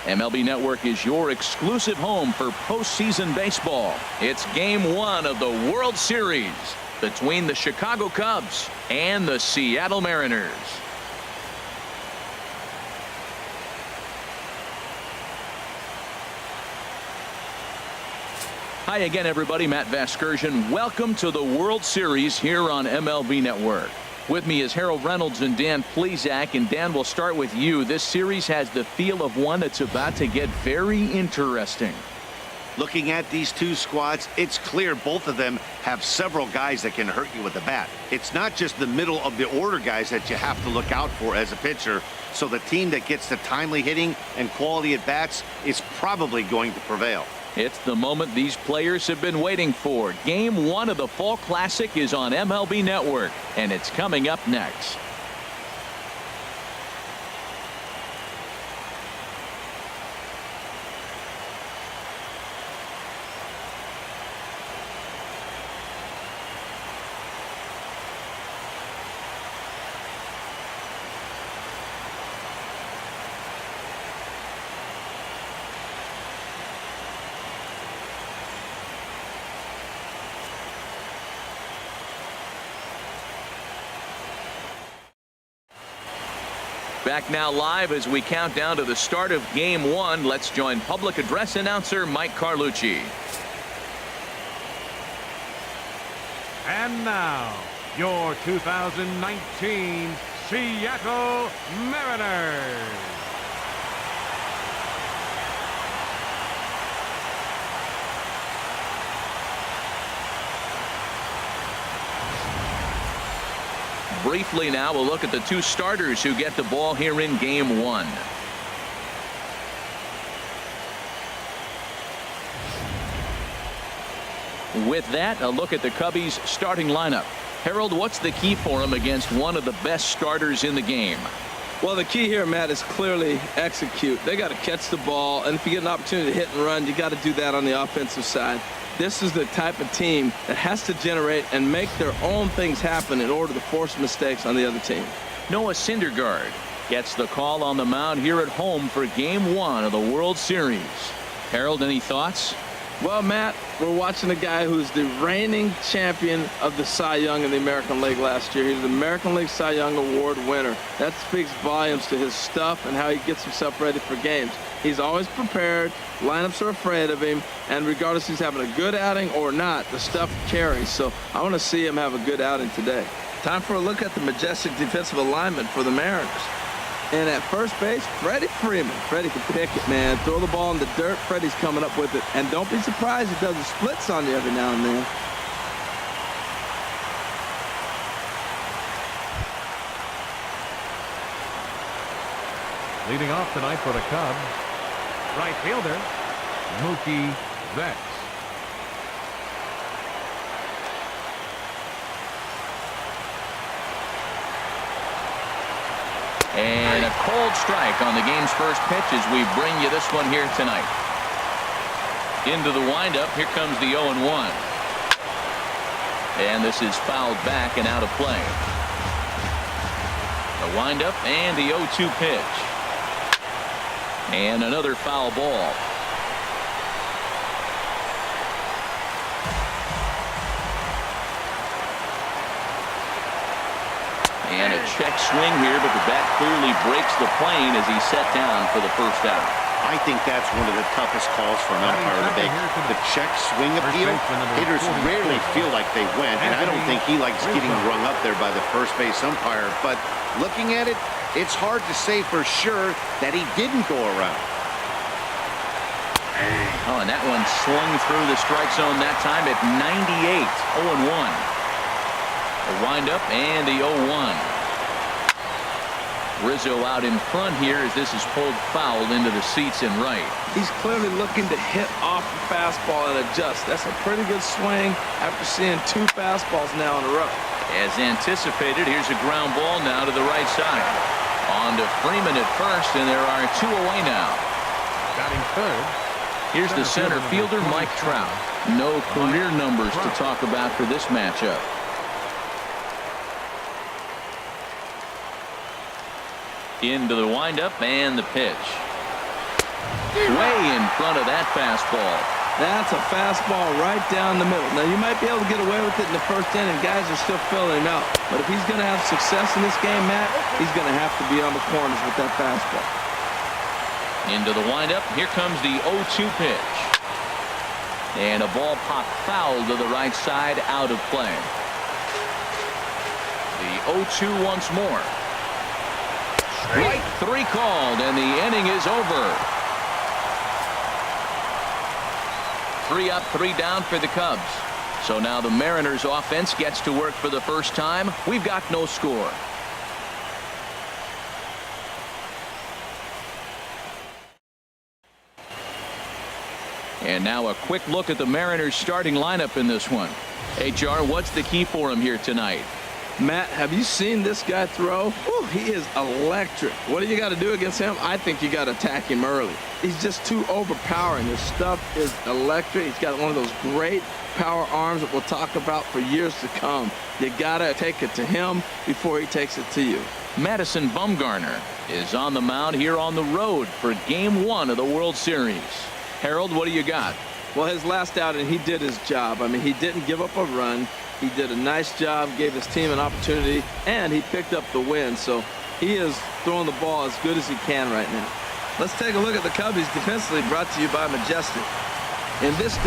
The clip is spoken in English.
MLB Network is your exclusive home for postseason baseball. It's Game 1 of the World Series between the Chicago Cubs and the Seattle Mariners. Hi again, everybody. Matt Vasgersian. Welcome to the World Series here on MLB Network. With me is Harold Reynolds and Dan Plesac. And Dan, we'll start with you. This series has the feel of one that's about to get very interesting. Looking at these two squads, it's clear both of them have several guys that can hurt you with the bat. It's not just the middle of the order guys that you have to look out for as a pitcher. So the team that gets the timely hitting and quality at bats is probably going to prevail. It's the moment these players have been waiting for. Game 1 of the Fall Classic is on MLB Network, and it's coming up next. Back now live as we count down to the start of Game 1. Let's join public address announcer Mike Carlucci. And now, your 2019 Seattle Mariners. Briefly now, we'll look at the two starters who get the ball here in Game 1. With that, a look at the Cubbies' starting lineup. Harold, what's the key for them against one of the best starters in the game? Well, the key here, Matt, is clearly execute. They got to catch the ball, and if you get an opportunity to hit and run, you got to do that on the offensive side. This is the type of team that has to generate and make their own things happen in order to force mistakes on the other team. Noah Syndergaard gets the call on the mound here at home for Game 1 of the World Series. Harold, any thoughts? Well, Matt, we're watching a guy who's the reigning champion of the Cy Young in the American League last year. He's the American League Cy Young Award winner. That speaks volumes to his stuff and how he gets himself ready for games. He's always prepared. Lineups are afraid of him. And regardless if he's having a good outing or not, the stuff carries. So I want to see him have a good outing today. Time for a look at the majestic defensive alignment for the Mariners. And at first base, Freddie Freeman. Freddie can pick it, man. Throw the ball in the dirt. Freddie's coming up with it. And don't be surprised he does the splits on you every now and then. Leading off tonight for the Cubs, right fielder, Mookie Betts. And a cold strike on the game's first pitch as we bring you this one here tonight. Into the windup. Here comes the 0-1. And this is fouled back and out of play. The windup and the 0-2 pitch. And another foul ball. And a check swing here, but the bat clearly breaks the plane as he's set down for the first out. I think that's one of the toughest calls for an umpire to make. The check swing appeal, hitters rarely feel like they went, and I don't think he likes getting rung up there by the first base umpire. But looking at it, it's hard to say for sure that he didn't go around. Oh, and that one slung through the strike zone that time at 98. 0-1. A windup and the 0-1. Rizzo out in front here as this is pulled foul into the seats in right. He's clearly looking to hit off the fastball and adjust. That's a pretty good swing after seeing two fastballs now in a row. As anticipated, here's a ground ball now to the right side. On to Freeman at first, and there are two away now. Batting third. Here's the center fielder, Mike Trout. No career numbers to talk about for this matchup. Into the windup and the pitch. Way in front of that fastball. That's a fastball right down the middle. Now, you might be able to get away with it in the first inning. Guys are still filling him out. But if he's going to have success in this game, Matt, he's going to have to be on the corners with that fastball. Into the windup. Here comes the 0-2 pitch. And a ball popped foul to the right side, out of play. The 0-2 once more. Strike 3 called, and the inning is over. 3 up, 3 down for the Cubs. So now the Mariners offense gets to work for the first time. We've got no score. And now a quick look at the Mariners starting lineup in this one. HR, what's the key for him here tonight? Matt, have you seen this guy throw? Whew, he is electric. What do you got to do against him? I think you got to attack him early. He's just too overpowering. His stuff is electric. He's got one of those great power arms that we'll talk about for years to come. You got to take it to him before he takes it to you. Madison Bumgarner is on the mound here on the road for Game 1 of the World Series. Harold, what do you got? Well, his last outing, he did his job. I mean, he didn't give up a run. He did a nice job, gave his team an opportunity, and he picked up the win. So he is throwing the ball as good as he can right now. Let's take a look at the Cubbies defensively, brought to you by Majestic. In this